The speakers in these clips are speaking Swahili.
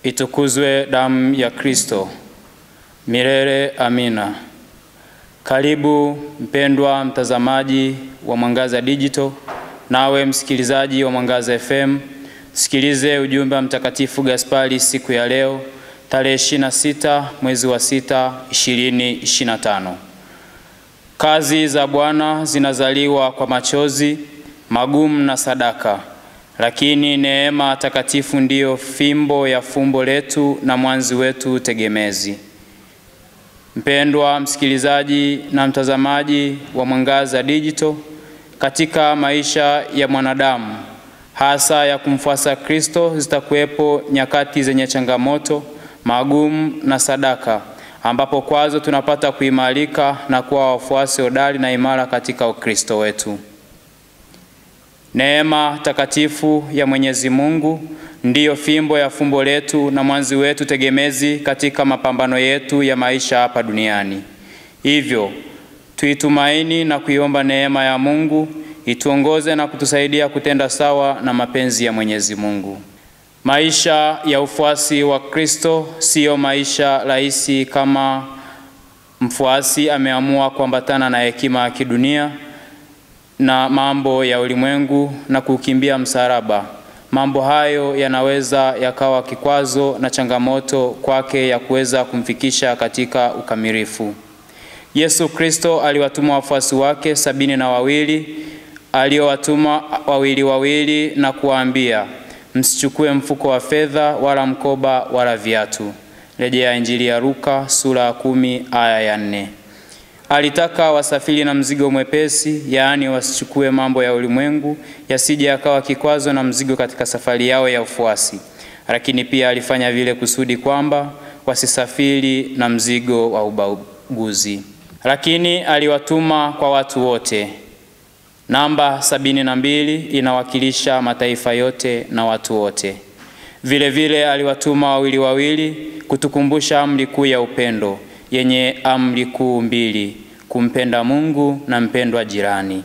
Itukuzwe damu ya Kristo. Milele amina. Karibu mpendwa mtazamaji wa Mwangaza Digital, nawe msikilizaji wa Mwangaza FM, sikilize ujumbe wa Mtakatifu Gaspari siku ya leo, tarehe 26 mwezi wa 6 2025. Kazi za Bwana zinazaliwa kwa machozi magumu na sadaka, lakini neema takatifu ndiyo fimbo ya fumbo letu na mwanzi wetu tegemezi. Mpendwa msikilizaji na mtazamaji wa Mwangaza Digital, katika maisha ya mwanadamu hasa ya kumfuasa Kristo zitakuwepo nyakati zenye changamoto, magumu na sadaka, ambapo kwazo tunapata kuimarika na kuwa wafuasi hodari na imara katika Ukristo wetu. Neema takatifu ya Mwenyezi Mungu ndiyo fimbo ya fumbo letu na mwanzi wetu tegemezi katika mapambano yetu ya maisha hapa duniani. Hivyo, tuitumaini na kuiomba neema ya Mungu ituongoze na kutusaidia kutenda sawa na mapenzi ya Mwenyezi Mungu. Maisha ya ufuasi wa Kristo sio maisha rahisi kama mfuasi ameamua kuambatana na hekima ya kidunia na mambo ya ulimwengu na kukimbia msalaba. Mambo hayo yanaweza yakawa kikwazo na changamoto kwake ya kuweza kumfikisha katika ukamilifu. Yesu Kristo aliwatuma wafuasi wake 72, aliowatuma wawili na kuwaambia, msichukue mfuko wa fedha wala mkoba wala viatu. Rejea Injili ya Luka sura ya 10 aya ya 4. Alitaka wasafiri na mzigo mwepesi, yaani wasichukue mambo ya ulimwengu yasije yakawa kikwazo na mzigo katika safari yao ya ufuasi. Lakini pia alifanya vile kusudi kwamba wasisafiri na mzigo wa ubaguzi. Lakini aliwatuma kwa watu wote. Namba 72 inawakilisha mataifa yote na watu wote. Vile vile aliwatuma wawili kutukumbusha amri kuu ya upendo, yenye amri kuu 2: kumpenda Mungu na mpendwa jirani.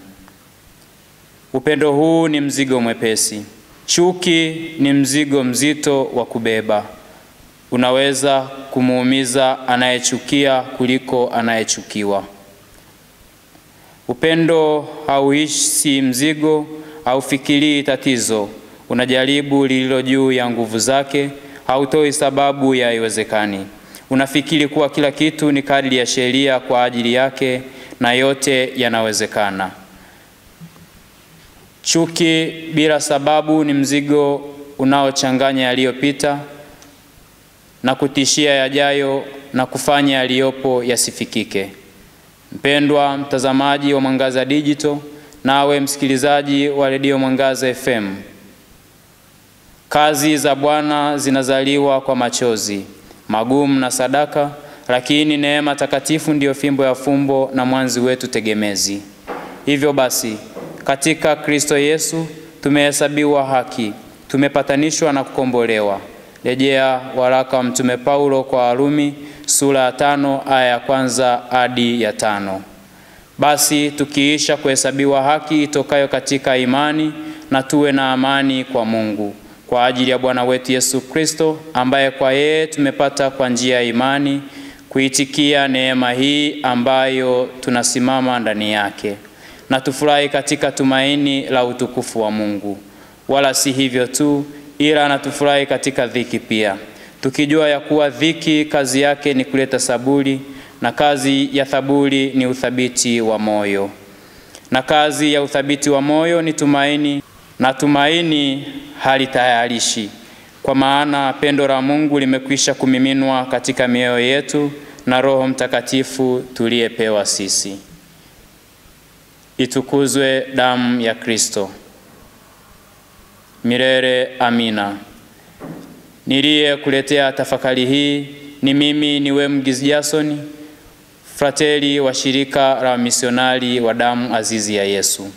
Upendo huu ni mzigo mwepesi. Chuki ni mzigo mzito wa kubeba. Unaweza kumuumiza anayechukia kuliko anayechukiwa. Upendo hauishi mzigo, haufikirii tatizo. Unajaribu lililo juu ya nguvu zake, hautoi sababu ya haiwezekani. Unafikiri kuwa kila kitu ni kadri ya sheria kwa ajili yake na yote yanawezekana. Chuki bila sababu ni mzigo unaochanganya yaliyopita na kutishia yajayo na kufanya yaliyopo yasifikike. Mpendwa mtazamaji wa Mwangaza Digital, nawe msikilizaji wa Radio Mwangaza FM, kazi za Bwana zinazaliwa kwa machozi magumu na sadaka, lakini neema takatifu ndiyo fimbo ya fumbo na mwanzi wetu tegemezi. Hivyo basi, katika Kristo Yesu tumehesabiwa haki, tumepatanishwa na kukombolewa. Rejea waraka wa Mtume Paulo kwa Warumi sura ya 5 aya ya 1 hadi ya 5. Basi tukiisha kuhesabiwa haki itokayo katika imani, na tuwe na amani kwa Mungu kwa ajili ya Bwana wetu Yesu Kristo, ambaye kwa yeye tumepata kwa njia ya imani kuitikia neema hii ambayo tunasimama ndani yake, na tufurahi katika tumaini la utukufu wa Mungu. Wala si hivyo tu, ila na tufurahi katika dhiki pia, tukijua ya kuwa dhiki kazi yake ni kuleta saburi, na kazi ya saburi ni uthabiti wa moyo, na kazi ya uthabiti wa moyo ni tumaini, na tumaini halitayarishi, kwa maana pendo la Mungu limekwisha kumiminwa katika mioyo yetu na Roho Mtakatifu tuliyepewa sisi. Itukuzwe damu ya Kristo. Milele amina. Niliyekuletea tafakari hii ni mimi Niwe Mgizi Jason, frateli wa shirika la misionari wa damu azizi ya Yesu.